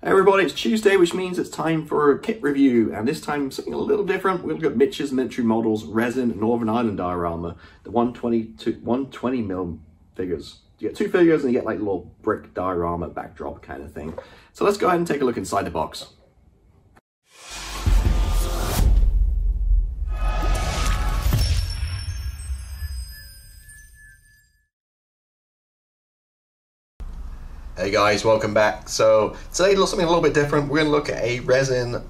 Hey everybody, it's Tuesday, which means it's time for a kit review, and this time something a little different. We're going to look at Mitches Military Models Resin Northern Ireland diorama, the 120mm figures. You get two figures and you get like a little brick diorama backdrop kind of thing. So let's go ahead and take a look inside the box. Hey guys, welcome back. So today we'll something a little bit different. We're going to look at a resin,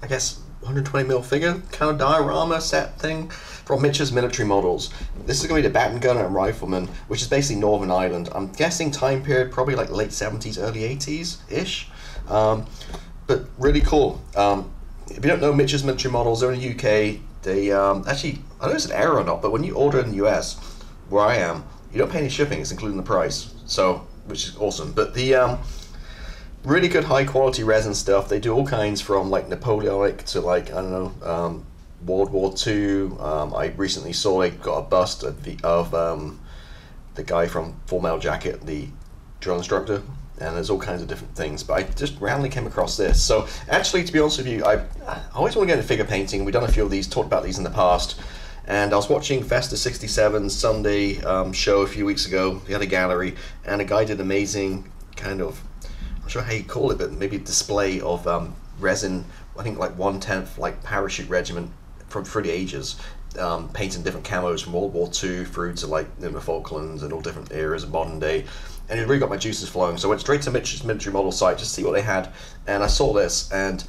I guess 120mm figure kind of diorama set thing from Mitches Military Models. This is going to be the Baton Gun and Rifleman, which is basically Northern Ireland. I'm guessing time period probably like late 70s, early 80s ish. But really cool. If you don't know Mitches Military Models, they're in the UK. They actually, I don't know if it's an error or not, but when you order in the US, where I am, you don't pay any shipping. It's including the price. So, which is awesome. But the really good high quality resin stuff. They do all kinds from like Napoleonic to like, I don't know, World War II. I recently saw they got a bust of the guy from Full Metal Jacket, the drill instructor, and there's all kinds of different things. But I just randomly came across this. So actually, to be honest with you, I always want to get into figure painting. We've done a few of these, talked about these in the past. And I was watching Festa 67's Sunday show a few weeks ago. He had a gallery, and a guy did amazing kind of, I'm not sure how you call it, but maybe display of resin. I think like 1/10 like parachute regiment from through the ages, painting different camos from World War II through to like the Falklands and all different eras of modern day. And it really got my juices flowing. So I went straight to Mitch's Military Model site just to see what they had, and I saw this, and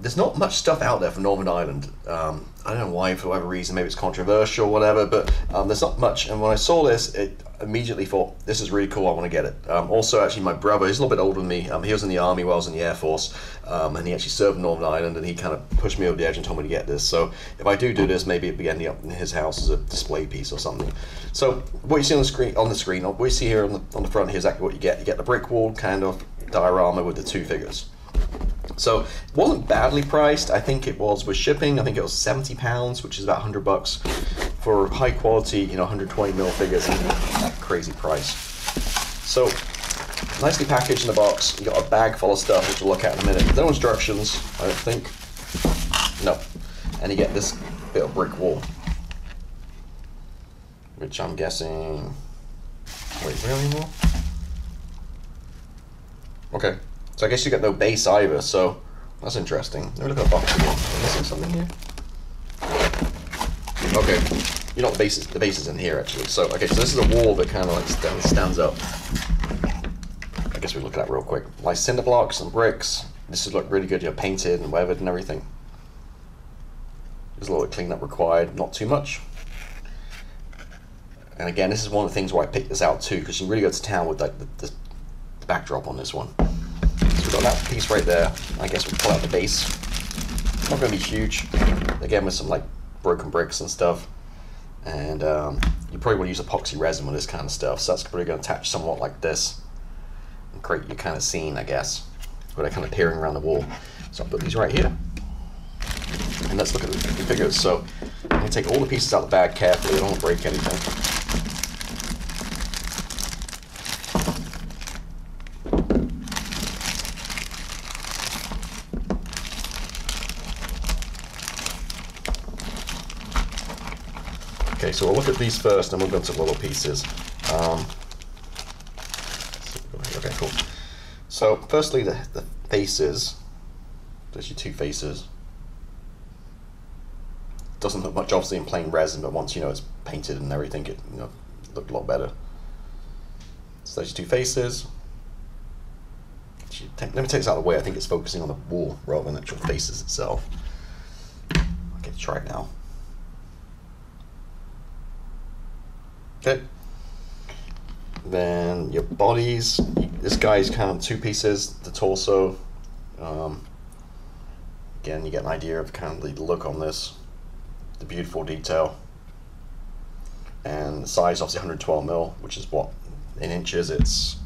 there's not much stuff out there for Northern Ireland. I don't know why, for whatever reason, maybe it's controversial or whatever, but there's not much. And when I saw this, it immediately thought, this is really cool, I want to get it. Also, actually, my brother, he's a little bit older than me. He was in the army while I was in the Air Force, and he actually served in Northern Ireland, and he kind of pushed me over the edge and told me to get this. So if I do this, maybe it'll be ending up in his house as a display piece or something. So what you see on the screen, what you see here on the front here is exactly what you get. You get the brick wall kind of diorama with the two figures. So it wasn't badly priced. I think it was with shipping. I think it was £70, which is about $100 for high quality, 120mm figures. That crazy price. So nicely packaged in the box. You got a bag full of stuff, which we'll look at in a minute. No instructions, I don't think. No. And you get this bit of brick wall, which I'm guessing. Wait, really more? Okay. So I guess you got no base either, so that's interesting. Let me look at the box again. Am I missing something here? Okay, the base is in here actually. So okay, so this is a wall that kind of like stands up. I guess we look at that real quick. Like cinder blocks and bricks. This would look really good, painted and weathered and everything. There's a little cleanup required, not too much. And again, this is one of the things where I picked this out too, because you can really go to town with like the backdrop on this one. We've got that piece right there. I guess we'll pull out the base. It's not going to be huge. Again, with some like broken bricks and stuff. And you probably want to use epoxy resin with this kind of stuff. So that's probably going to attach somewhat like this and create your kind of scene, I guess, where they're kind of peering around the wall. So I'll put these right here. And let's look at the figures. So I'm going to take all the pieces out of the bag carefully. I don't want to break anything. Okay, so we'll look at these first, and we'll go into little pieces. Okay, cool. So, firstly, the faces. There's your two faces. Doesn't look much, obviously, in plain resin, but once it's painted and everything, it looked a lot better. So there's your two faces. Let me take this out of the way. I think it's focusing on the wall rather than the actual faces itself. Okay, try it now. Okay, then your bodies. This guy's kind of two pieces. The torso. Again, you get an idea of kind of the look on this. The beautiful detail. And the size, obviously 112mm, which is what in inches. It's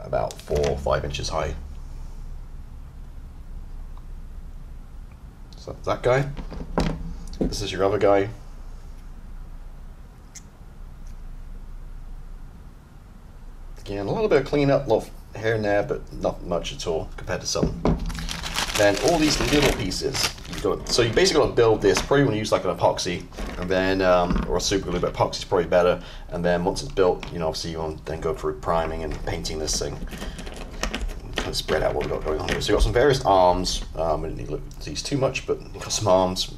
about 4 or 5 inches high. So that's that guy. This is your other guy. Again, a little bit of cleanup, a lot of here and there, but not much at all compared to some. Then all these little pieces, so you basically got to build this. Probably want to use like an epoxy, and then or a super glue, but epoxy is probably better. And then once it's built, you know, obviously you want to then go through priming and painting this thing. Kind of spread out what we've got going on here. So you've got some various arms. We didn't need to look at these too much, but you've got some arms.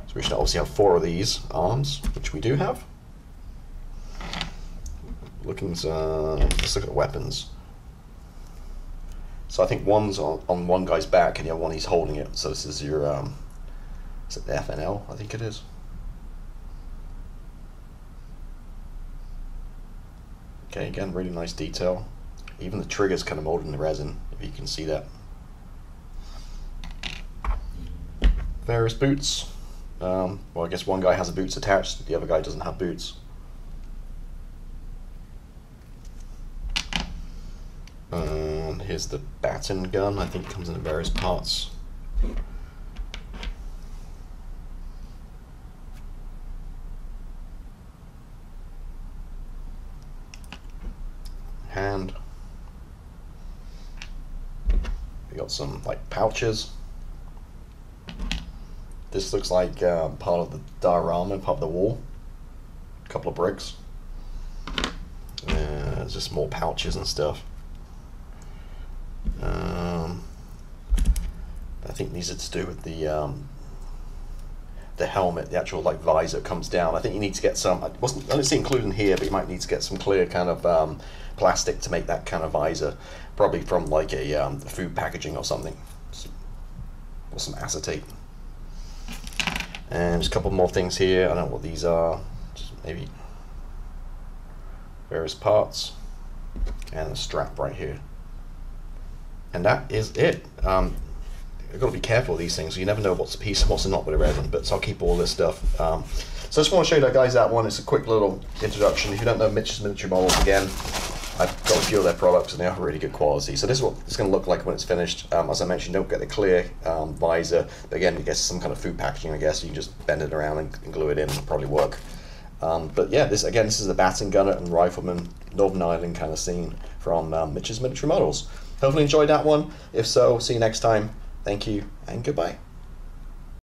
So we should obviously have 4 of these arms, which we do have. Let's look at the weapons. So I think one's on one guy's back, and the other one he's holding it. So this is your, is it the FNL? I think it is. Okay, again, really nice detail. Even the trigger's kind of molded in the resin, if you can see that. Various boots. Well, I guess one guy has the boots attached, the other guy doesn't have boots. And here's the Baton Gun. I think it comes in various parts. Hand. We got some like pouches. This looks like part of the diorama, part of the wall. A couple of bricks. Just more pouches and stuff. I think these are to do with the helmet, the actual like visor comes down. I think you need to get some. I don't see included in here, but you might need to get some clear kind of plastic to make that kind of visor, probably from like a food packaging or something, or some acetate. And just a couple more things here. I don't know what these are. Just maybe various parts, and a strap right here. And that is it. You've got to be careful with these things. You never know what's a piece and what's not with a resin, but so I'll keep all this stuff. So I just want to show you that, guys, that one. It's a quick little introduction. If you don't know Mitches Military Models, again, I've got a few of their products and they are really good quality. So this is what it's going to look like when it's finished. As I mentioned, don't get the clear visor, but again, you get some kind of food packaging, I guess. You can just bend it around and glue it in, it'll probably work. But yeah, this is the Baton Gun and Rifleman Northern Ireland kind of scene from Mitches Military Models. Hopefully enjoyed that one. If so, see you next time. Thank you and goodbye.